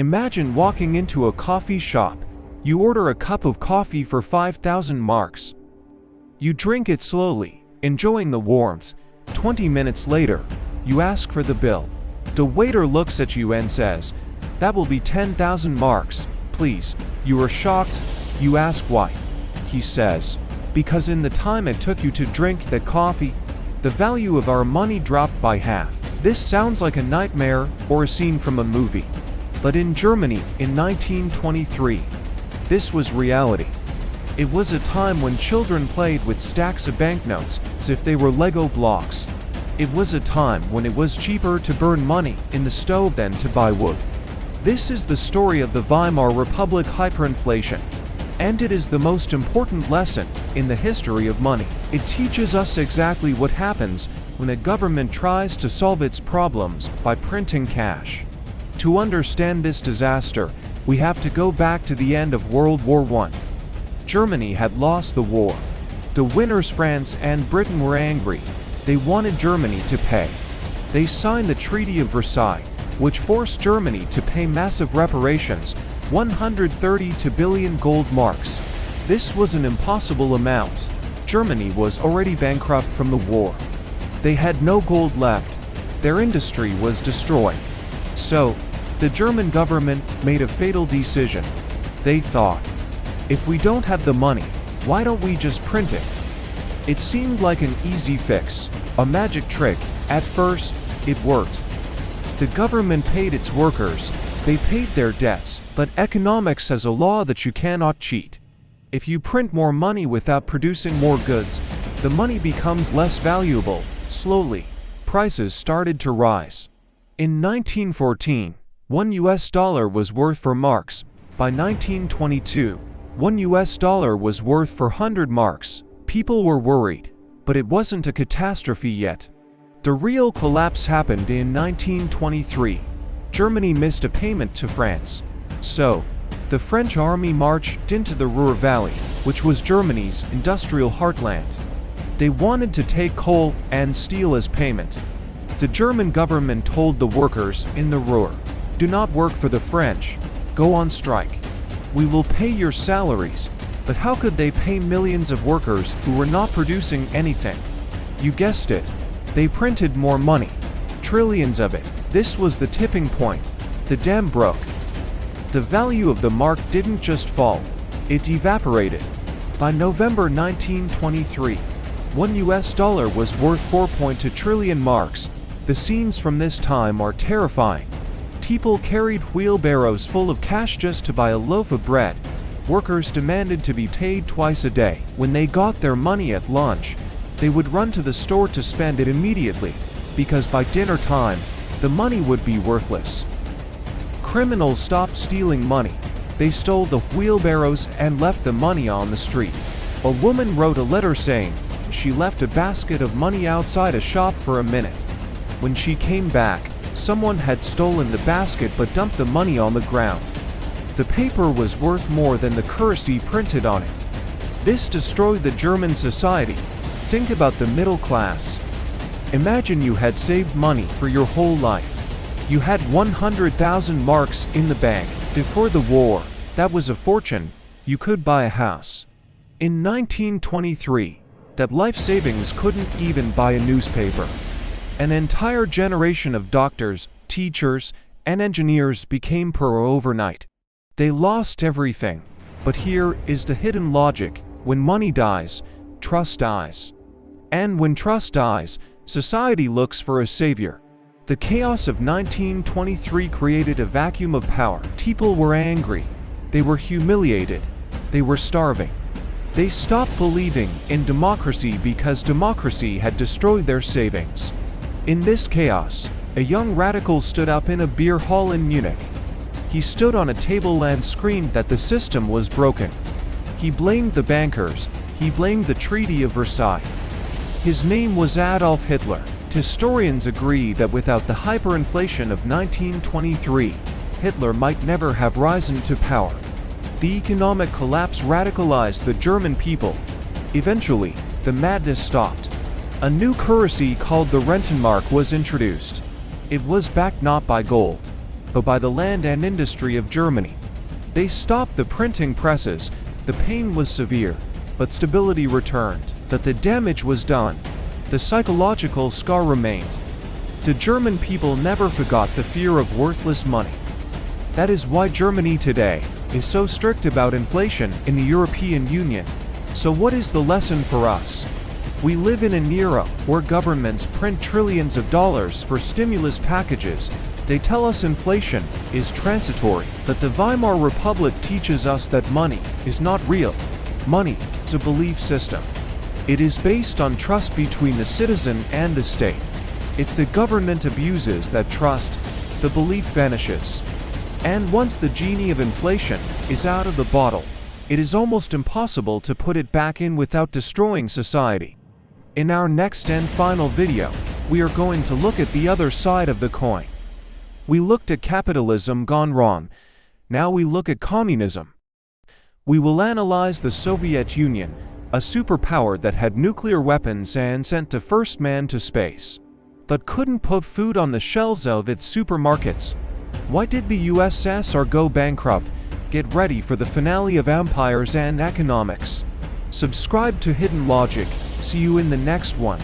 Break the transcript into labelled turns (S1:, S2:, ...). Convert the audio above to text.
S1: Imagine walking into a coffee shop. You order a cup of coffee for 5,000 marks. You drink it slowly, enjoying the warmth. 20 minutes later, you ask for the bill. The waiter looks at you and says, "That will be 10,000 marks, please." You are shocked. You ask why. He says, "Because in the time it took you to drink that coffee, the value of our money dropped by half." This sounds like a nightmare or a scene from a movie. But in Germany, in 1923, this was reality. It was a time when children played with stacks of banknotes as if they were Lego blocks. It was a time when it was cheaper to burn money in the stove than to buy wood. This is the story of the Weimar Republic hyperinflation. And it is the most important lesson in the history of money. It teaches us exactly what happens when a government tries to solve its problems by printing cash. To understand this disaster, we have to go back to the end of World War I. Germany had lost the war. The winners, France and Britain, were angry. They wanted Germany to pay. They signed the Treaty of Versailles, which forced Germany to pay massive reparations, 132 billion gold marks. This was an impossible amount. Germany was already bankrupt from the war. They had no gold left. Their industry was destroyed. So, the German government made a fatal decision. They thought, if we don't have the money, why don't we just print it? It seemed like an easy fix, a magic trick. At first, it worked. The government paid its workers, they paid their debts, but economics has a law that you cannot cheat. If you print more money without producing more goods, the money becomes less valuable. Slowly, prices started to rise. In 1914, $1 was worth 4 marks. By 1922, $1 was worth 400 marks. People were worried, but it wasn't a catastrophe yet. The real collapse happened in 1923. Germany missed a payment to France. So, the French army marched into the Ruhr Valley, which was Germany's industrial heartland. They wanted to take coal and steel as payment. The German government told the workers in the Ruhr, "Do not work for the French. Go on strike. We will pay your salaries." But how could they pay millions of workers who were not producing anything? You guessed it. They printed more money. Trillions of it. This was the tipping point. The dam broke. The value of the mark didn't just fall. It evaporated. By November 1923, $1 was worth 4.2 trillion marks. The scenes from this time are terrifying. People carried wheelbarrows full of cash just to buy a loaf of bread. Workers demanded to be paid twice a day. When they got their money at lunch, they would run to the store to spend it immediately, because by dinner time, the money would be worthless. Criminals stopped stealing money. They stole the wheelbarrows and left the money on the street. A woman wrote a letter saying she left a basket of money outside a shop for a minute. When she came back, someone had stolen the basket but dumped the money on the ground. The paper was worth more than the currency printed on it. This destroyed the German society. Think about the middle class. Imagine you had saved money for your whole life. You had 100,000 marks in the bank. Before the war, that was a fortune. You could buy a house. In 1923, that life savings couldn't even buy a newspaper. An entire generation of doctors, teachers, and engineers became poor overnight. They lost everything. But here is the hidden logic. When money dies, trust dies. And when trust dies, society looks for a savior. The chaos of 1923 created a vacuum of power. People were angry. They were humiliated. They were starving. They stopped believing in democracy because democracy had destroyed their savings. In this chaos, a young radical stood up in a beer hall in Munich. He stood on a table and screamed that the system was broken. He blamed the bankers. He blamed the Treaty of Versailles. His name was Adolf Hitler. Historians agree that without the hyperinflation of 1923, Hitler might never have risen to power. The economic collapse radicalized the German people. Eventually, the madness stopped. A new currency called the Rentenmark was introduced. It was backed not by gold, but by the land and industry of Germany. They stopped the printing presses. The pain was severe, but stability returned. But the damage was done. The psychological scar remained. The German people never forgot the fear of worthless money. That is why Germany today is so strict about inflation in the European Union. So what is the lesson for us? We live in an era where governments print trillions of dollars for stimulus packages. They tell us inflation is transitory, but the Weimar Republic teaches us that money is not real. Money is a belief system. It is based on trust between the citizen and the state. If the government abuses that trust, the belief vanishes. And once the genie of inflation is out of the bottle, it is almost impossible to put it back in without destroying society. In our next and final video, we are going to look at the other side of the coin. We looked at capitalism gone wrong. Now we look at communism. We will analyze the Soviet Union, a superpower that had nuclear weapons and sent the first man to space, but couldn't put food on the shelves of its supermarkets. Why did the USSR go bankrupt? Get ready for the finale of empires and economics. Subscribe to Hidden Logic. See you in the next one.